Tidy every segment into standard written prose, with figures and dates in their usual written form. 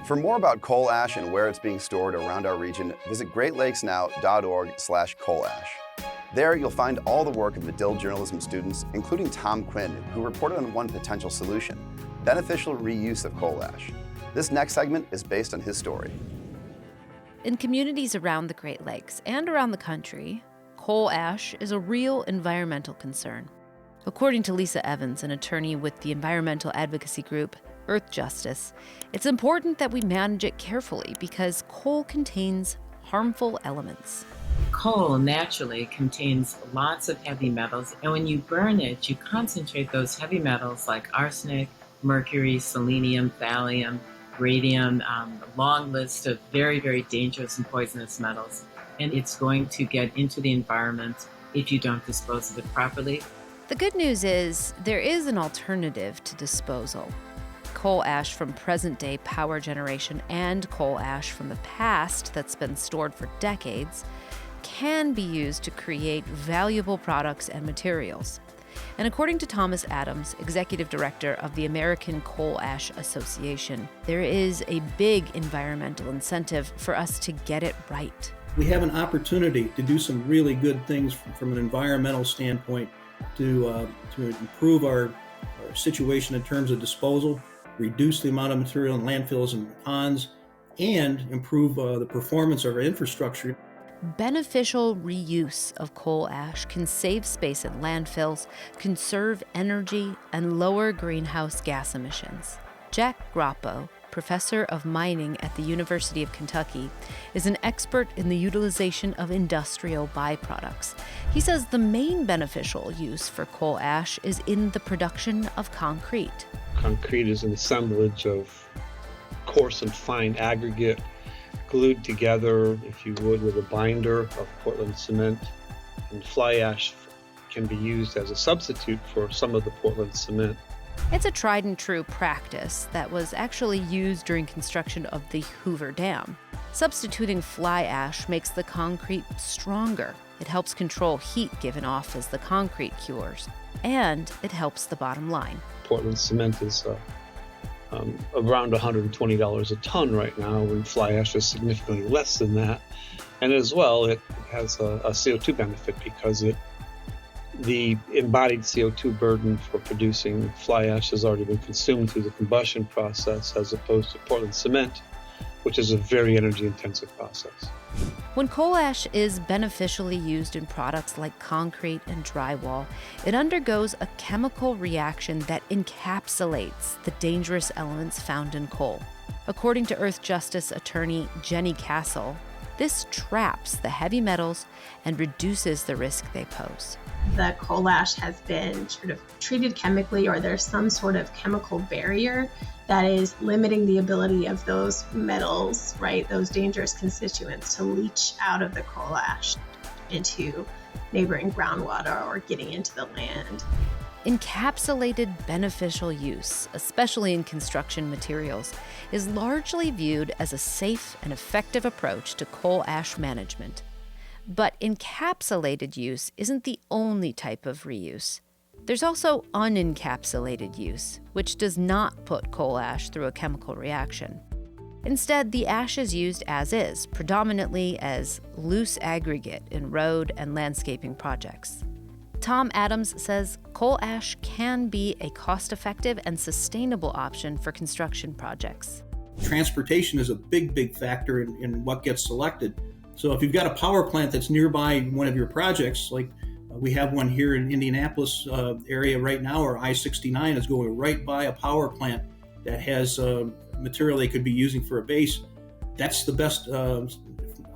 For more about coal ash and where it's being stored around our region, visit greatlakesnow.org/coal ash. There, you'll find all the work of Medill journalism students, including Tom Quinn, who reported on one potential solution: beneficial reuse of coal ash. This next segment is based on his story. In communities around the Great Lakes and around the country, coal ash is a real environmental concern. According to Lisa Evans, an attorney with the environmental advocacy group Earth Justice, it's important that we manage it carefully because coal contains harmful elements. Coal naturally contains lots of heavy metals, and when you burn it, you concentrate those heavy metals like arsenic, mercury, selenium, thallium, radium, a long list of very, very dangerous and poisonous metals. And it's going to get into the environment if you don't dispose of it properly. The good news is there is an alternative to disposal. Coal ash from present-day power generation and coal ash from the past that's been stored for decades can be used to create valuable products and materials. And according to Thomas Adams, executive director of the American Coal Ash Association, there is a big environmental incentive for us to get it right. We have an opportunity to do some really good things from an environmental standpoint to improve our situation in terms of disposal, reduce the amount of material in landfills and ponds, and improve the performance of our infrastructure. Beneficial reuse of coal ash can save space at landfills, conserve energy, and lower greenhouse gas emissions. Jack Groppo, professor of mining at the University of Kentucky, is an expert in the utilization of industrial byproducts. He says the main beneficial use for coal ash is in the production of concrete. Concrete is an assemblage of coarse and fine aggregate glued together, if you would, with a binder of Portland cement. And fly ash can be used as a substitute for some of the Portland cement. It's a tried and true practice that was actually used during construction of the Hoover Dam. Substituting fly ash makes the concrete stronger. It helps control heat given off as the concrete cures, and it helps the bottom line. Portland cement is around $120 a ton right now, when fly ash is significantly less than that. And as well, it has a CO2 benefit because the embodied CO2 burden for producing fly ash has already been consumed through the combustion process, as opposed to Portland cement, which is a very energy-intensive process. When coal ash is beneficially used in products like concrete and drywall, it undergoes a chemical reaction that encapsulates the dangerous elements found in coal. According to Earth Justice attorney Jenny Castle, this traps the heavy metals and reduces the risk they pose. The coal ash has been sort of treated chemically, or there's some sort of chemical barrier that is limiting the ability of those metals, right, those dangerous constituents, to leach out of the coal ash into neighboring groundwater or getting into the land. Encapsulated beneficial use, especially in construction materials, is largely viewed as a safe and effective approach to coal ash management. But encapsulated use isn't the only type of reuse. There's also unencapsulated use, which does not put coal ash through a chemical reaction. Instead, the ash is used as is, predominantly as loose aggregate in road and landscaping projects. Tom Adams says coal ash can be a cost-effective and sustainable option for construction projects. Transportation is a big factor in what gets selected. So if you've got a power plant that's nearby one of your projects, like we have one here in Indianapolis area right now, or I-69 is going right by a power plant that has material they could be using for a base, that's the best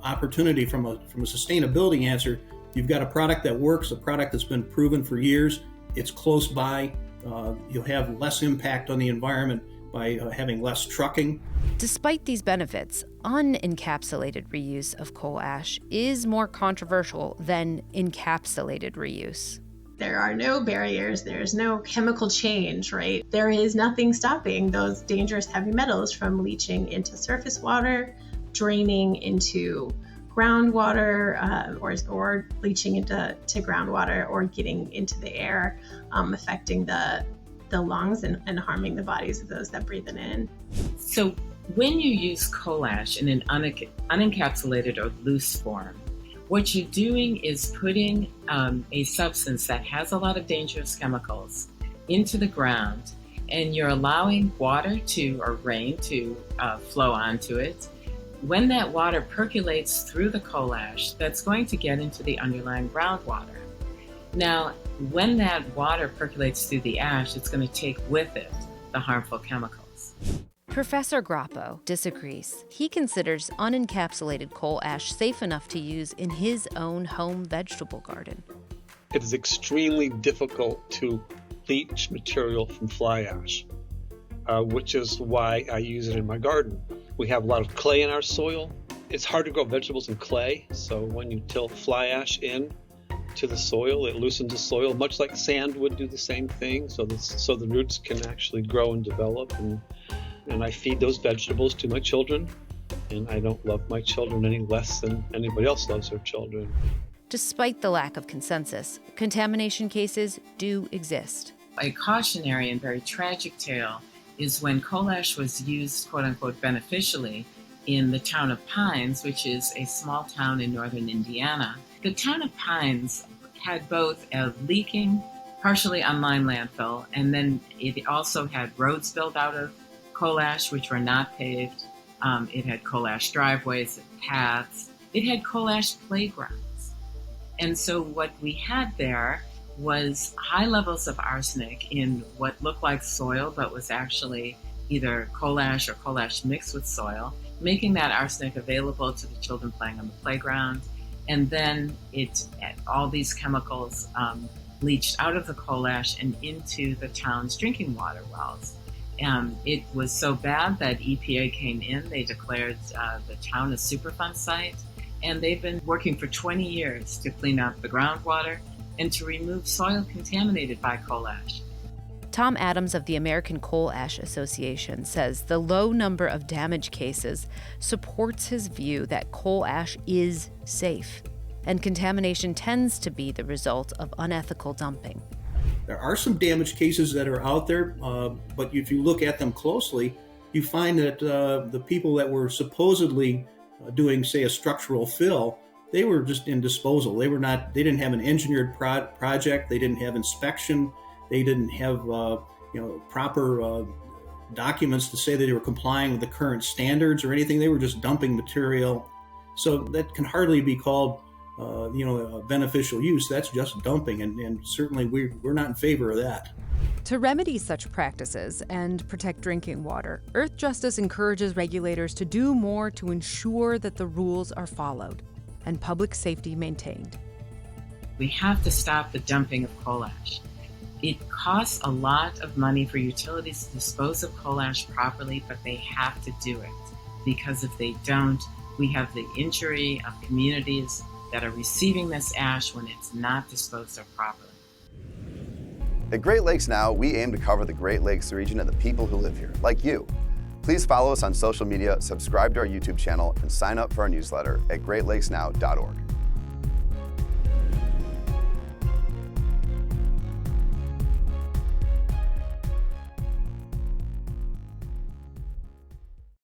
opportunity from a sustainability answer. You've got a product that works, a product that's been proven for years, it's close by, you'll have less impact on the environment by having less trucking. Despite these benefits, unencapsulated reuse of coal ash is more controversial than encapsulated reuse. There are no barriers, there's no chemical change, right? There is nothing stopping those dangerous heavy metals from leaching into surface water, draining into groundwater, or leaching into groundwater, or getting into the air, affecting the lungs and harming the bodies of those that breathe it in. So When you use coal ash in an unencapsulated or loose form, what you're doing is putting a substance that has a lot of dangerous chemicals into the ground, and you're allowing water or rain to flow onto it. When that water percolates through the coal ash, that's going to get into the underlying groundwater. Now, when that water percolates through the ash, it's going to take with it the harmful chemicals. Professor Grappo disagrees. He considers unencapsulated coal ash safe enough to use in his own home vegetable garden. It is extremely difficult to leach material from fly ash, which is why I use it in my garden. We have a lot of clay in our soil. It's hard to grow vegetables in clay, so when you tilt fly ash in to the soil, it loosens the soil, much like sand would do the same thing, so the roots can actually grow and develop. And I feed those vegetables to my children, and I don't love my children any less than anybody else loves their children. Despite the lack of consensus, contamination cases do exist. A cautionary and very tragic tale is when coal ash was used, quote unquote, beneficially in the town of Pines, which is a small town in northern Indiana. The town of Pines had both a leaking, partially unlined landfill, and then it also had roads built out of coal ash, which were not paved. It had coal ash driveways and paths. It had coal ash playgrounds. And so what we had there was high levels of arsenic in what looked like soil, but was actually either coal ash or coal ash mixed with soil, making that arsenic available to the children playing on the playground. And then all these chemicals leached out of the coal ash and into the town's drinking water wells. It was so bad that EPA came in. They declared the town a Superfund site, and they've been working for 20 years to clean up the groundwater and to remove soil contaminated by coal ash. Tom Adams of the American Coal Ash Association says the low number of damage cases supports his view that coal ash is safe, and contamination tends to be the result of unethical dumping. There are some damage cases that are out there, but if you look at them closely, you find that the people that were supposedly doing, say, a structural fill, they were just in disposal. They didn't have an engineered project. They didn't have inspection. They didn't have proper documents to say that they were complying with the current standards or anything. They were just dumping material. So that can hardly be called a beneficial use. That's just dumping, and certainly we're not in favor of that. To remedy such practices and protect drinking water, Earthjustice encourages regulators to do more to ensure that the rules are followed and public safety maintained. We have to stop the dumping of coal ash. It costs a lot of money for utilities to dispose of coal ash properly, but they have to do it, because if they don't, we have the injury of communities that are receiving this ash when it's not disposed of properly. At Great Lakes Now, we aim to cover the Great Lakes region and the people who live here, like you. Please follow us on social media, subscribe to our YouTube channel, and sign up for our newsletter at greatlakesnow.org.